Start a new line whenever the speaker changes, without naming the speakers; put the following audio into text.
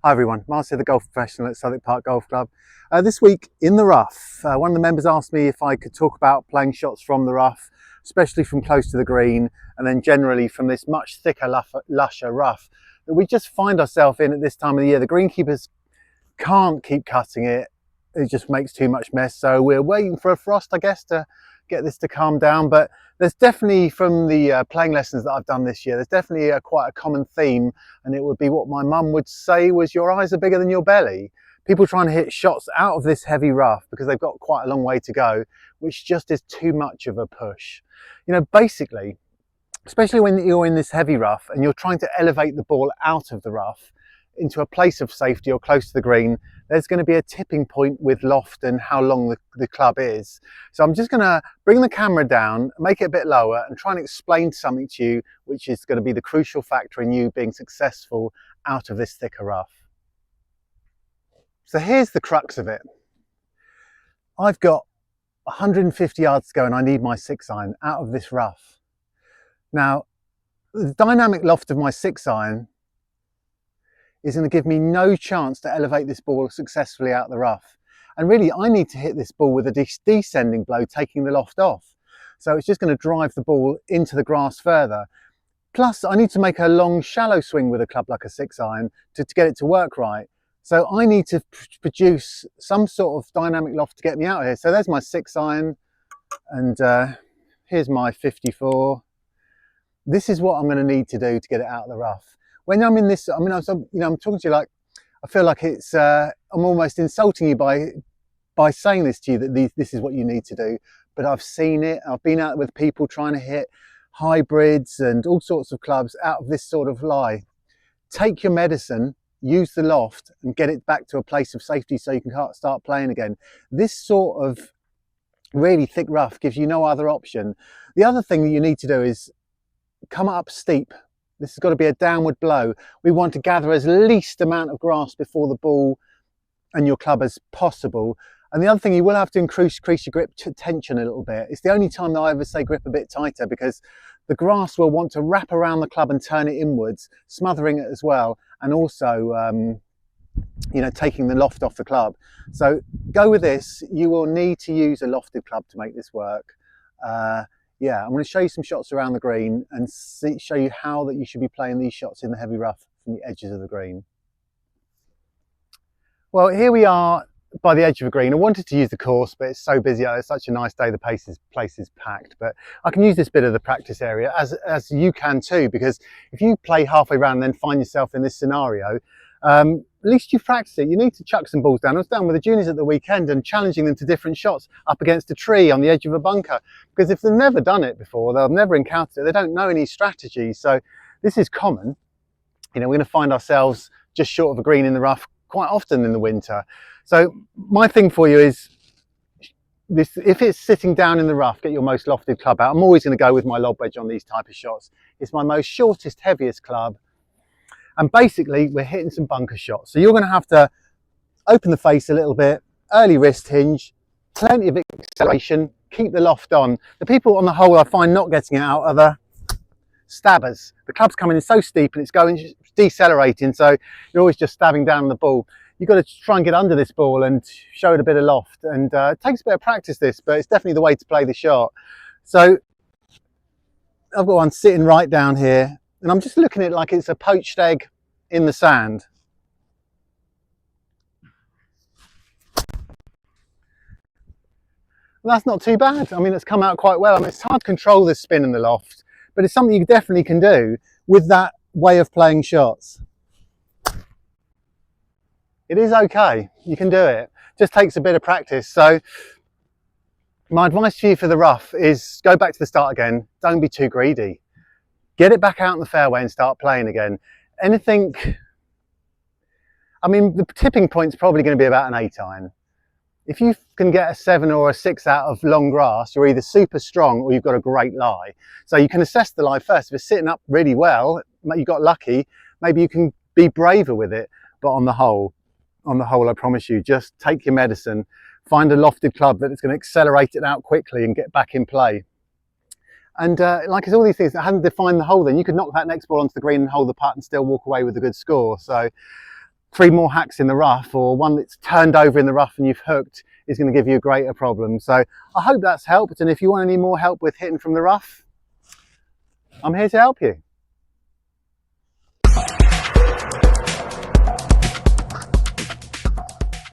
Hi everyone, Marcy, the golf professional at Southwick Park Golf Club. This week in the rough, one of the members asked me if I could talk about playing shots from the rough, especially from close to the green, and then generally from this much thicker, lusher rough that we just find ourselves in at this time of the year. The greenkeepers can't keep cutting it, it just makes too much mess. So we're waiting for a frost, I guess, to get this to calm down. But there's definitely, from the playing lessons that I've done this year, there's definitely quite a common theme, and it would be what my mum would say was, your eyes are bigger than your belly. People trying to hit shots out of this heavy rough because they've got quite a long way to go, which just is too much of a push. You know, basically, especially when you're in this heavy rough and you're trying to elevate the ball out of the rough into a place of safety or close to the green, there's going to be a tipping point with loft and how long the club is. So I'm just going to bring the camera down, make it a bit lower, and try and explain something to you which is going to be the crucial factor in you being successful out of this thicker rough. So here's the crux of it. I've got 150 yards to go and I need my 6-iron out of this rough. Now, the dynamic loft of my 6-iron is going to give me no chance to elevate this ball successfully out the rough. And really, I need to hit this ball with a descending blow, taking the loft off. So it's just going to drive the ball into the grass further. Plus, I need to make a long, shallow swing with a club like a 6-iron to get it to work right. So I need to produce some sort of dynamic loft to get me out of here. So there's my 6-iron, and here's my 54. This is what I'm going to need to do to get it out of the rough. When I'm in this, I'm talking to you like, I feel like it's, I'm almost insulting you by saying this to you, that this is what you need to do. But I've seen it. I've been out with people trying to hit hybrids and all sorts of clubs out of this sort of lie. Take your medicine, use the loft, and get it back to a place of safety so you can start playing again. This sort of really thick rough gives you no other option. The other thing that you need to do is come up steep. This has got to be a downward blow. We want to gather as least amount of grass before the ball and your club as possible. And the other thing, you will have to increase your grip tension a little bit. It's the only time that I ever say grip a bit tighter, because the grass will want to wrap around the club and turn it inwards, smothering it as well, and also taking the loft off the club. So go with this. You will need to use a lofted club to make this work. Yeah, I'm going to show you some shots around the green and show you how that you should be playing these shots in the heavy rough from the edges of the green. Well, here we are by the edge of the green. I wanted to use the course, but it's so busy. It's such a nice day. The place is packed, but I can use this bit of the practice area as you can too, because if you play halfway around and then find yourself in this scenario, at least you've practiced it. You need to chuck some balls down. I was down with the juniors at the weekend and challenging them to different shots up against a tree on the edge of a bunker, because if they've never done it before, they'll never encountered it, they don't know any strategies. So this is common. You know, we're going to find ourselves just short of a green in the rough quite often in the winter. So my thing for you is this: if it's sitting down in the rough, get your most lofted club out. I'm always going to go with my lob wedge on these type of shots. It's my most shortest, heaviest club. And basically, we're hitting some bunker shots. So you're going to have to open the face a little bit, early wrist hinge, plenty of acceleration, keep the loft on. The people on the hole I find not getting it out are the stabbers. The club's coming in so steep and it's going decelerating, so you're always just stabbing down on the ball. You've got to try and get under this ball and show it a bit of loft. And it takes a bit of practice, this, but it's definitely the way to play the shot. So I've got one sitting right down here, and I'm just looking at it like it's a poached egg in the sand. Well, that's not too bad. I mean, it's come out quite well. I mean, it's hard to control this spin in the loft, but it's something you definitely can do with that way of playing shots. It is okay. You can do it. Just takes a bit of practice. So my advice to you for the rough is go back to the start again. Don't be too greedy. Get it back out in the fairway and start playing again. Anything, I mean, the tipping point's probably going to be about an 8-iron. If you can get a 7 or a 6 out of long grass, you're either super strong or you've got a great lie. So you can assess the lie first. If it's sitting up really well, you got lucky, maybe you can be braver with it. But on the whole, I promise you, just take your medicine, find a lofted club that's going to accelerate it out quickly and get back in play. And like it's all these things that hasn't defined the hole, then you could knock that next ball onto the green and hold the putt and still walk away with a good score. So 3 more hacks in the rough, or one that's turned over in the rough and you've hooked, is going to give you a greater problem. So I hope that's helped, and if you want any more help with hitting from the rough, I'm here to help you.